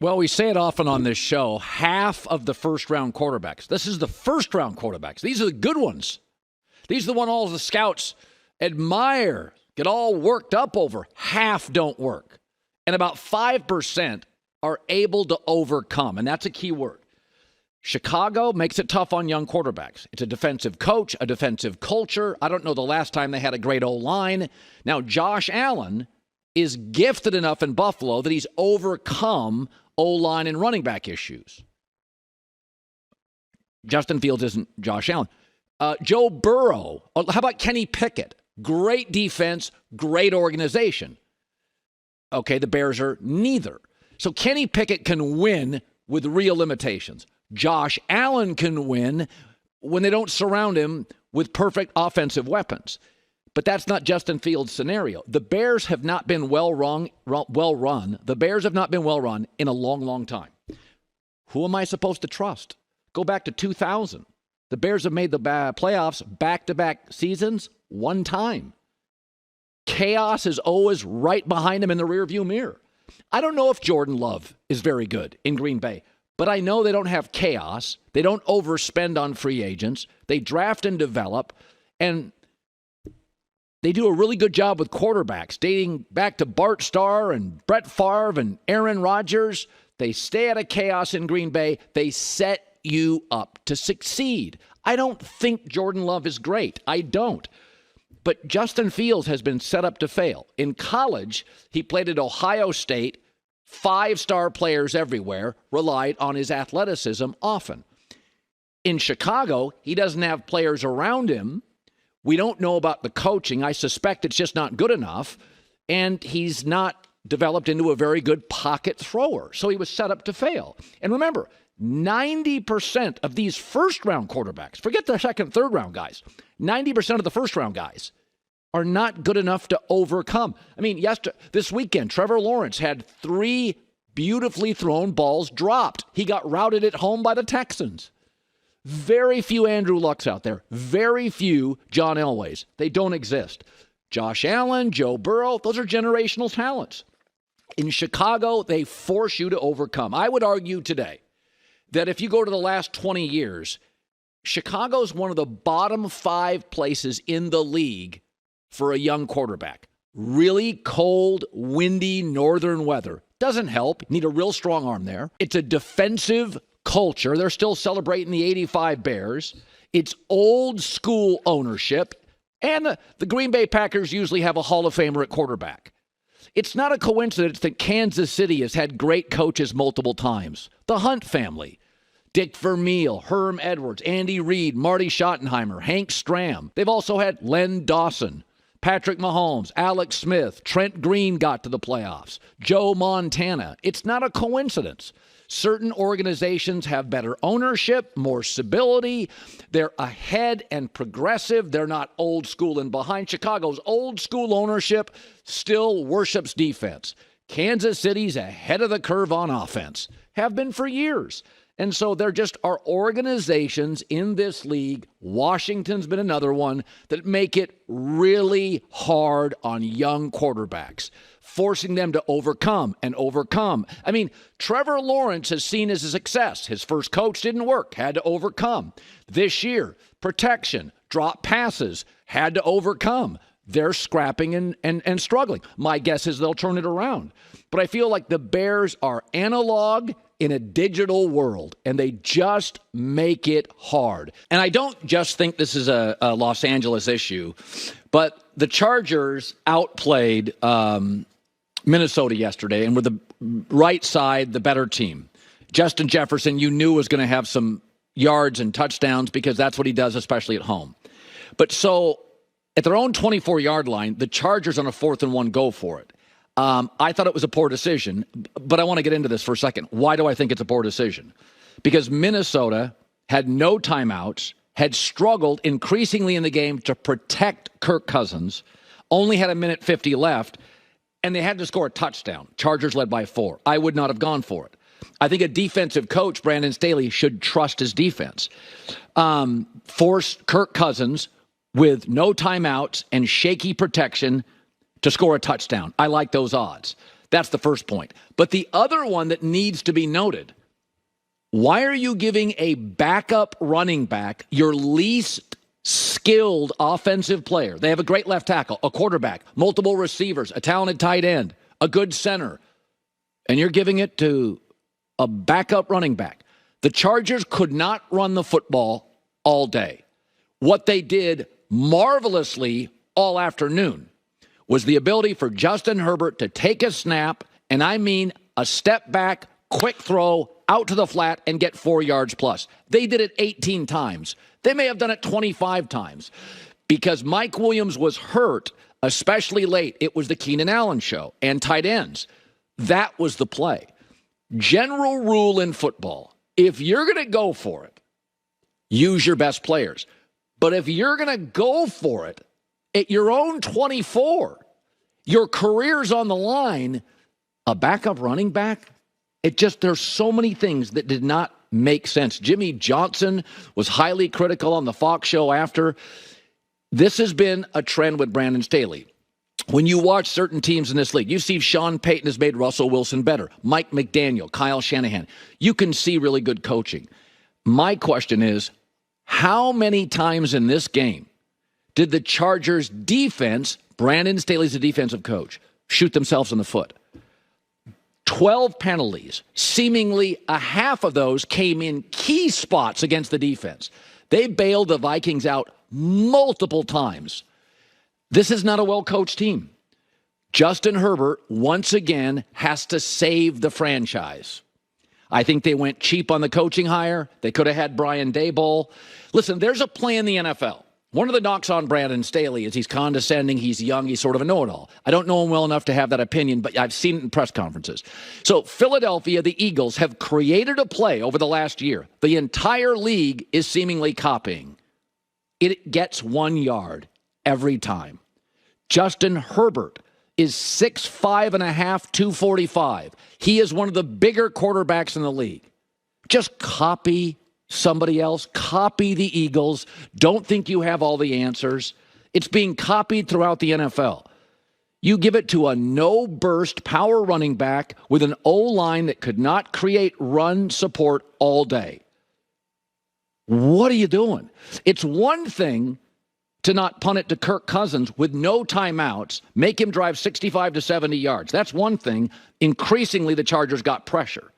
Well, we say it often on this show, half of the first-round quarterbacks. This is the first-round quarterbacks. These are the good ones. These are the one all the scouts admire, get all worked up over. Half don't work. And about 5% are able to overcome, and that's a key word. Chicago makes it tough on young quarterbacks. It's a defensive coach, a defensive culture. I don't know the last time they had a great O-line. Now, Josh Allen is gifted enough in Buffalo that he's overcome O-line and running back issues. Justin Fields isn't Josh Allen. Joe Burrow. How about Kenny Pickett? Great defense, great organization. Okay, the Bears are neither. So Kenny Pickett can win with real limitations. Josh Allen can win when they don't surround him with perfect offensive weapons. But that's not Justin Fields' scenario. The Bears have not been well run. The Bears have not been well run in a long, long time. Who am I supposed to trust? Go back to 2000. The Bears have made the playoffs back-to-back seasons one time. Chaos is always right behind them in the rearview mirror. I don't know if Jordan Love is very good in Green Bay, but I know they don't have chaos. They don't overspend on free agents. They draft and develop, and they do a really good job with quarterbacks, dating back to Bart Starr and Brett Favre and Aaron Rodgers. They stay out of chaos in Green Bay. They set you up to succeed. I don't think Jordan Love is great. I don't. But Justin Fields has been set up to fail. In college, he played at Ohio State. 5-star players everywhere relied on his athleticism often. In Chicago, he doesn't have players around him. We don't know about the coaching. I suspect it's just not good enough. And he's not developed into a very good pocket thrower. So he was set up to fail. And remember, 90% of these first-round quarterbacks, forget the second, third-round guys, 90% of the first-round guys are not good enough to overcome. I mean, this weekend, Trevor Lawrence had 3 beautifully thrown balls dropped. He got routed at home by the Texans. Very few Andrew Lucks out there. Very few John Elways. They don't exist. Josh Allen, Joe Burrow, those are generational talents. In Chicago, they force you to overcome. I would argue today that if you go to the last 20 years, Chicago's one of the bottom 5 places in the league for a young quarterback. Really cold, windy, northern weather. Doesn't help. You need a real strong arm there. It's a defensive culture. They're still celebrating the 85 Bears. It's old school ownership. And the Green Bay Packers usually have a Hall of Famer at quarterback. It's not a coincidence that Kansas City has had great coaches multiple times. The Hunt family. Dick Vermeil, Herm Edwards, Andy Reid, Marty Schottenheimer, Hank Stram. They've also had Len Dawson, Patrick Mahomes, Alex Smith, Trent Green got to the playoffs, Joe Montana. It's not a coincidence. Certain organizations have better ownership, more stability. They're ahead and progressive. They're not old school and behind. Chicago's old school ownership still worships defense. Kansas City's ahead of the curve on offense. Have been for years. And so there just are organizations in this league, Washington's been another one, that make it really hard on young quarterbacks, forcing them to overcome and overcome. I mean, Trevor Lawrence is seen as a success. His first coach didn't work, had to overcome. This year, protection, drop passes, had to overcome. They're scrapping and struggling. My guess is they'll turn it around. But I feel like the Bears are analog in a digital world, and they just make it hard. And I don't just think this is a Los Angeles issue, but the Chargers outplayed Minnesota yesterday and were the right side, the better team. Justin Jefferson, you knew, was going to have some yards and touchdowns because that's what he does, especially at home. But so at their own 24-yard line, the Chargers on a 4th and 1 go for it. I thought it was a poor decision, but I want to get into this for a second. Why do I think it's a poor decision? Because Minnesota had no timeouts, had struggled increasingly in the game to protect Kirk Cousins, only had 1:50 left, and they had to score a touchdown. Chargers led by 4. I would not have gone for it. I think a defensive coach, Brandon Staley, should trust his defense. Force Kirk Cousins with no timeouts and shaky protection to score a touchdown. I like those odds. That's the first point. But the other one that needs to be noted, why are you giving a backup running back, your least skilled offensive player? They have a great left tackle, a quarterback, multiple receivers, a talented tight end, a good center, and you're giving it to a backup running back. The Chargers could not run the football all day. What they did marvelously all afternoon was the ability for Justin Herbert to take a snap, and I mean a step back, quick throw, out to the flat, and get 4 yards plus. They did it 18 times. They may have done it 25 times because Mike Williams was hurt, especially late. It was the Keenan Allen show and tight ends. That was the play. General rule in football, if you're going to go for it, use your best players. But if you're going to go for it at your own 24, your career's on the line, a backup running back, there's so many things that did not make sense. Jimmy Johnson was highly critical on the Fox show after. This has been a trend with Brandon Staley. When you watch certain teams in this league, you see Sean Payton has made Russell Wilson better, Mike McDaniel, Kyle Shanahan. You can see really good coaching. My question is, how many times in this game did the Chargers defense, Brandon Staley's a defensive coach, shoot themselves in the foot? 12 penalties. Seemingly a half of those came in key spots against the defense. They bailed the Vikings out multiple times. This is not a well-coached team. Justin Herbert, once again, has to save the franchise. I think they went cheap on the coaching hire. They could have had Brian Daboll. Listen, there's a play in the NFL. One of the knocks on Brandon Staley is he's condescending, he's young, he's sort of a know-it-all. I don't know him well enough to have that opinion, but I've seen it in press conferences. So Philadelphia, the Eagles, have created a play over the last year. The entire league is seemingly copying. It gets 1 yard every time. Justin Herbert is 6'5.5", 245. He is one of the bigger quarterbacks in the league. Just copy somebody else. Copy the Eagles. Don't think you have all the answers. It's being copied throughout the NFL. You give it to a no-burst power running back with an O-line that could not create run support all day. What are you doing? It's one thing to not punt it to Kirk Cousins with no timeouts, make him drive 65 to 70 yards. That's one thing. Increasingly, the Chargers got pressure.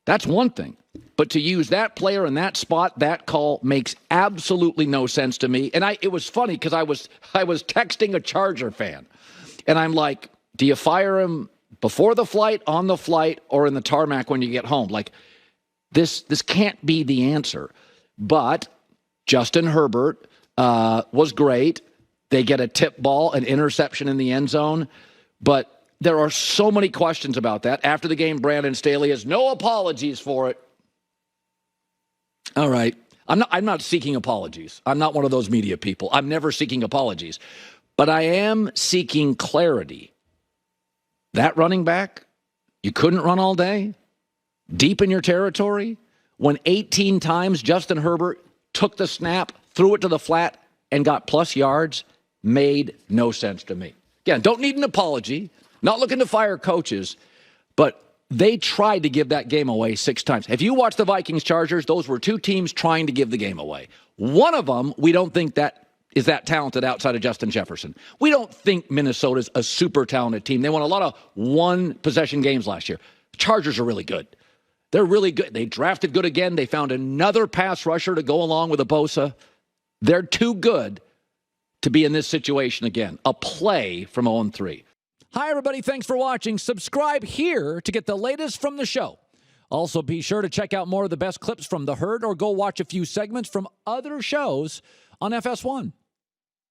That's one thing. But to use that player in that spot, that call makes absolutely no sense to me. And it was funny because I was texting a Charger fan, and I'm like, do you fire him before the flight, on the flight, or in the tarmac when you get home? Like, this can't be the answer. But Justin Herbert was great. They get a tip ball, an interception in the end zone. But there are so many questions about that. After the game, Brandon Staley has no apologies for it. All right. I'm not seeking apologies. I'm not one of those media people. I'm never seeking apologies. But I am seeking clarity. That running back, you couldn't run all day? Deep in your territory? When 18 times Justin Herbert took the snap, threw it to the flat, and got plus yards, made no sense to me. Again, don't need an apology. Not looking to fire coaches, but they tried to give that game away 6 times. If you watch the Vikings-Chargers, those were 2 teams trying to give the game away. One of them, we don't think that is that talented outside of Justin Jefferson. We don't think Minnesota's a super talented team. They won a lot of one-possession games last year. The Chargers are really good. They're really good. They drafted good again. They found another pass rusher to go along with Bosa. They're too good to be in this situation again. A play from 0-3. Hi, everybody. Thanks for watching. Subscribe here to get the latest from the show. Also, be sure to check out more of the best clips from The Herd or go watch a few segments from other shows on FS1.